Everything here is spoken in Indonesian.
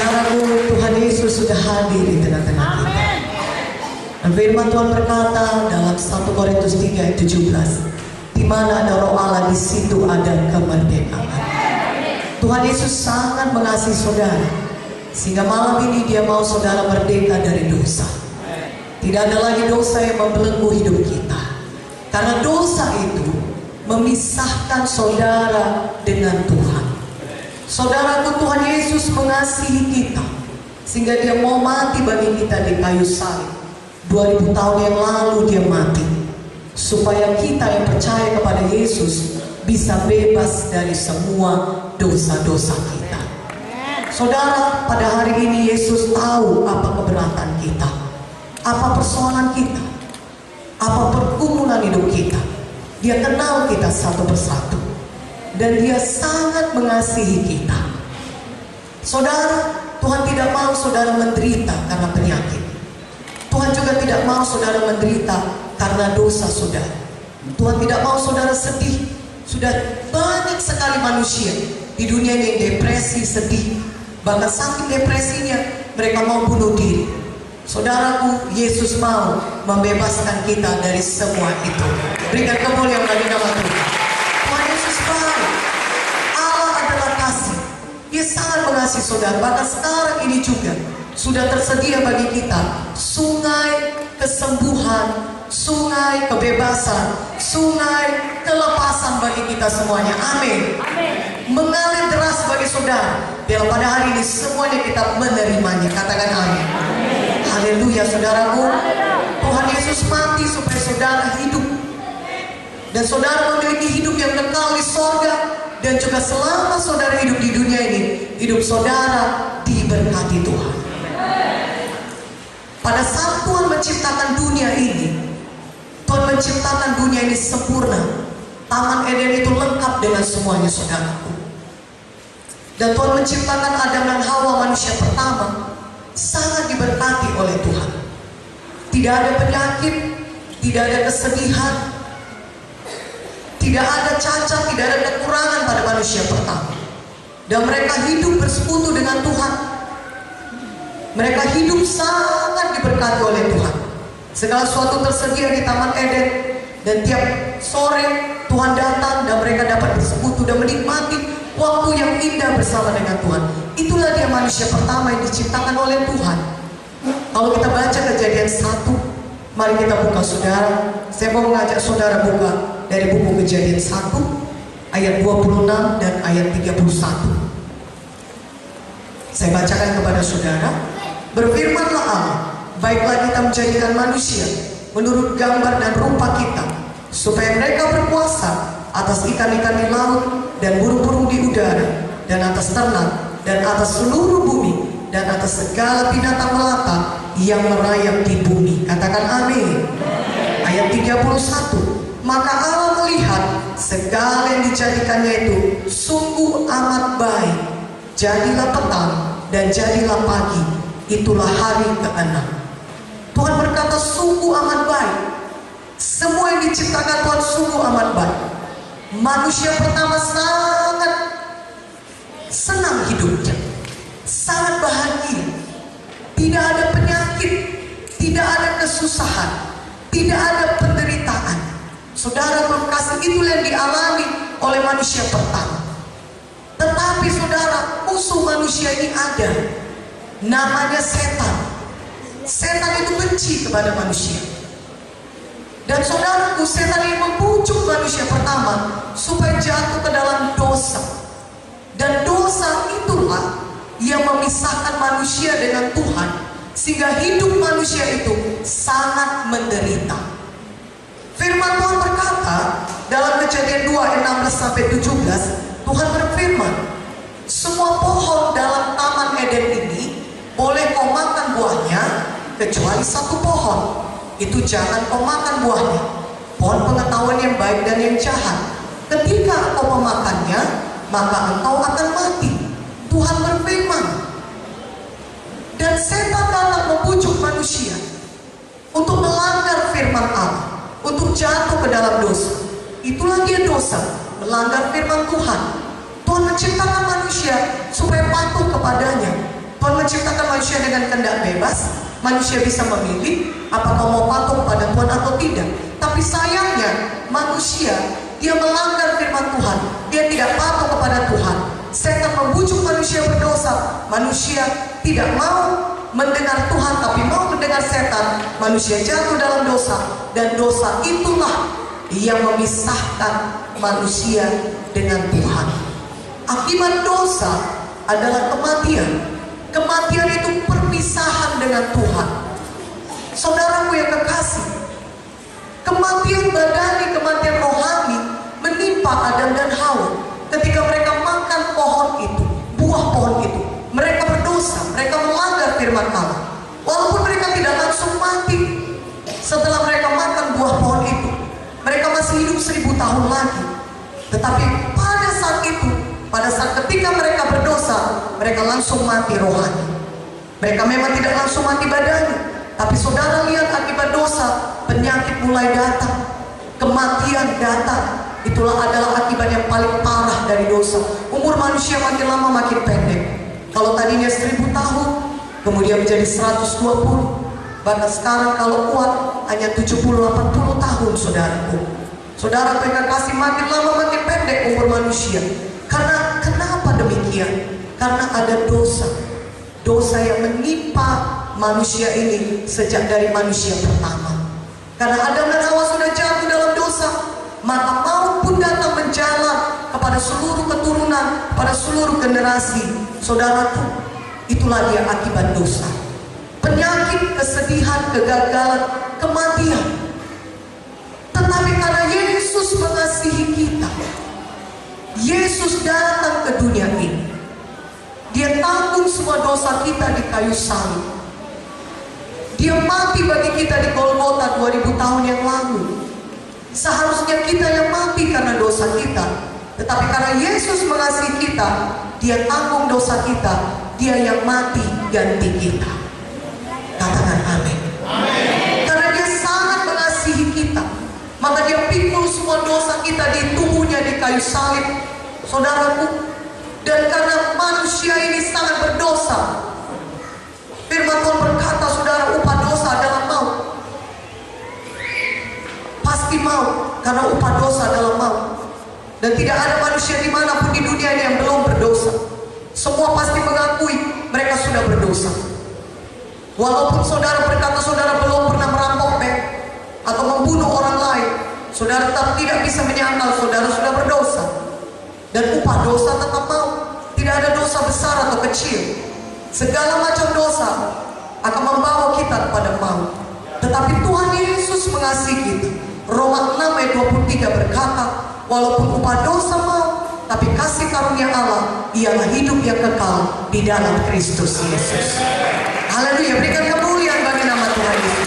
Saudaraku, Tuhan Yesus sudah hadir di tengah-tengah kita. Dan firman Tuhan berkata dalam 1 Korintus 3 ayat 17, di mana ada Roh Allah, di situ ada kemerdekaan. Tuhan Yesus sangat mengasihi saudara, sehingga malam ini Dia mau saudara merdeka dari dosa. Tidak ada lagi dosa yang membelenggu hidup kita, karena dosa itu memisahkan saudara dengan Tuhan. Saudaraku, Tuhan Yesus mengasihi kita sehingga Dia mau mati bagi kita di kayu salib. 2000 tahun yang lalu Dia mati supaya kita yang percaya kepada Yesus bisa bebas dari semua dosa-dosa kita. Saudara, pada hari ini Yesus tahu apa keberatan kita, apa persoalan kita, apa pergumulan hidup kita. Dia kenal kita satu persatu, dan Dia sangat mengasihi kita. Saudara, Tuhan tidak mau saudara menderita karena penyakit. Tuhan juga tidak mau saudara menderita karena dosa saudara. Tuhan tidak mau saudara sedih. Sudah banyak sekali manusia di dunia ini yang depresi, sedih. Bahkan saking depresinya mereka mau bunuh diri. Saudaraku, Yesus mau membebaskan kita dari semua itu. Berikan kemuliaan bagi nama Tuhan. Tuhan Yesus baik. Allah adalah kasih. Dia sangat mengasihi saudara. Bahkan sekarang ini juga sudah tersedia bagi kita sungai kesembuhan, sungai kebebasan, sungai kelepasan bagi kita semuanya. Amin. Mengalir deras bagi saudara. Biar pada hari ini semuanya kita menerimanya. Katakan amin. Haleluya, saudaraku. Tuhan Yesus mati supaya saudara hidup, dan saudara memiliki hidup yang kekal di sorga. Dan juga selama saudara hidup di dunia ini, hidup saudara diberkati Tuhan. Pada saat Tuhan menciptakan dunia ini, Tuhan menciptakan dunia ini sempurna. Taman Eden itu lengkap dengan semuanya, saudaraku. Dan Tuhan menciptakan Adam dan Hawa, manusia pertama, sangat diberkati oleh Tuhan. Tidak ada penyakit, tidak ada kesedihan, tidak ada cacat, tidak ada kekurangan pada manusia pertama. Dan mereka hidup bersekutu dengan Tuhan. Mereka hidup sangat diberkati oleh Tuhan. Segala sesuatu tersedia di Taman Eden. Dan tiap sore Tuhan datang dan mereka dapat bersekutu dan menikmati waktu yang indah bersama dengan Tuhan. Itulah dia manusia pertama yang diciptakan oleh Tuhan. Kalau kita baca Kejadian 1, mari kita buka, saudara. Saya mau mengajak saudara buka dari buku Kejadian 1 ayat 26 dan ayat 31. Saya bacakan kepada saudara. Berfirmanlah Allah, baiklah kita menjadikan manusia menurut gambar dan rupa kita, supaya mereka berkuasa atas ikan-ikan di laut dan burung-burung di udara, dan atas ternak, dan atas seluruh bumi, dan atas segala binatang melata yang merayap di bumi. Katakan amin. Ayat 31. Maka Allah melihat segala yang dijadikannya itu sungguh amat baik. Jadilah petang dan jadilah pagi. Itulah hari ke-6. Tuhan berkata sungguh amat baik. Semua yang diciptakan Tuhan sungguh amat baik. Manusia pertama sangat senang hidupnya, sangat bahagia. Tidak ada penyakit, tidak ada kesusahan, tidak ada penderitaan. Saudara berkasih, itulah yang dialami oleh manusia pertama. Tetapi saudara, musuh manusia ini ada, namanya setan. Setan itu benci kepada manusia. Dan saudaraku, setan ini membujuk manusia pertama supaya jatuh ke dalam dosa. Dan dosa itulah yang memisahkan manusia dengan Tuhan, sehingga hidup manusia itu sangat menderita. Firman Tuhan berkata dalam Kejadian 2 ayat 16-17, Tuhan berfirman, semua pohon dalam Taman Eden ini boleh kau makan buahnya, kecuali satu pohon. Itu jangan kau makan buahnya, pohon pengetahuan yang baik dan yang jahat. Ketika engkau memakannya, maka engkau akan mati. Tuhan berfirman. Dan setan datang membujuk manusia untuk melanggar firman Allah, untuk jatuh ke dalam dosa. Itulah dia dosa, melanggar firman Tuhan. Tuhan menciptakan manusia supaya patuh kepadanya, Tuhan menciptakan manusia dengan kehendak bebas. Manusia bisa memilih apakah mau patuh kepada Tuhan atau tidak. Tapi sayangnya manusia, dia melanggar firman Tuhan. Dia tidak patuh kepada Tuhan. Setan membujuk manusia berdosa. Manusia tidak mau mendengar Tuhan, tapi mau mendengar setan. Manusia jatuh dalam dosa. Dan dosa itulah yang memisahkan manusia dengan Tuhan. Akibat dosa adalah kematian. Kematian itu perpisahan dengan Tuhan. Saudaraku yang kekasih, kematian badani, kematian rohani menimpa Adam dan Hawa ketika mereka makan pohon itu, buah pohon itu. Mereka berdosa, mereka melanggar firman Allah. Walaupun mereka tidak langsung mati setelah mereka makan buah pohon itu, mereka masih hidup 1000 tahun lagi. Tetapi pada saat itu, pada saat ketika mereka berdosa, mereka langsung mati rohani. Mereka memang tidak langsung mati badani, tapi saudara lihat akibat dosa, penyakit mulai datang, kematian datang. Itulah adalah akibat yang paling parah dari dosa. Umur manusia makin lama makin pendek. Kalau tadinya 1000 tahun, kemudian menjadi 120. Bahkan sekarang kalau kuat hanya 70-80 tahun, saudaraku. Saudara yang kasih, makin lama makin pendek umur manusia. Karena kenapa demikian? Karena ada dosa. Dosa yang menimpa manusia ini sejak dari manusia pertama. Karena Adam dan Hawa sudah jatuh dalam dosa, maka maut pun datang menjalar kepada seluruh keturunan, pada seluruh generasi. Saudaraku, itulah dia akibat dosa. Penyakit, kesedihan, kegagalan, kematian. Tetapi karena Yesus mengasihi kita, Yesus datang ke dunia ini. Dia tanggung semua dosa kita di kayu salib. Dia mati bagi kita di Golgota 2000 tahun yang lalu. Seharusnya kita yang mati karena dosa kita, tetapi karena Yesus mengasihi kita, Dia tanggung dosa kita. Dia yang mati ganti kita. Katakan amin. Karena Dia sangat mengasihi kita, maka Dia pikul semua dosa kita di tubuhnya di kayu salib, saudaraku. Dan karena manusia ini sangat berdosa, firman Tuhan berkata, saudara, upah dosa adalah maut. Pasti maut, karena upah dosa adalah maut. Dan tidak ada manusia dimanapun di dunia ini yang belum berdosa. Semua pasti mengakui mereka sudah berdosa. Walaupun saudara berkata saudara belum pernah merampok bank atau membunuh orang lain, saudara tetap tidak bisa menyangkal saudara sudah berdosa. Dan upah dosa tetap maut. Tidak ada dosa besar atau kecil. Segala macam dosa akan membawa kita kepada maut. Tetapi Tuhan Yesus mengasihi kita. Roma 6 ayat 23 berkata, walaupun upah dosa maut, tapi kasih karunia Allah ialah hidup yang kekal di dalam Kristus Yesus. Haleluya, berikan kemuliaan bagi nama Tuhan Yesus.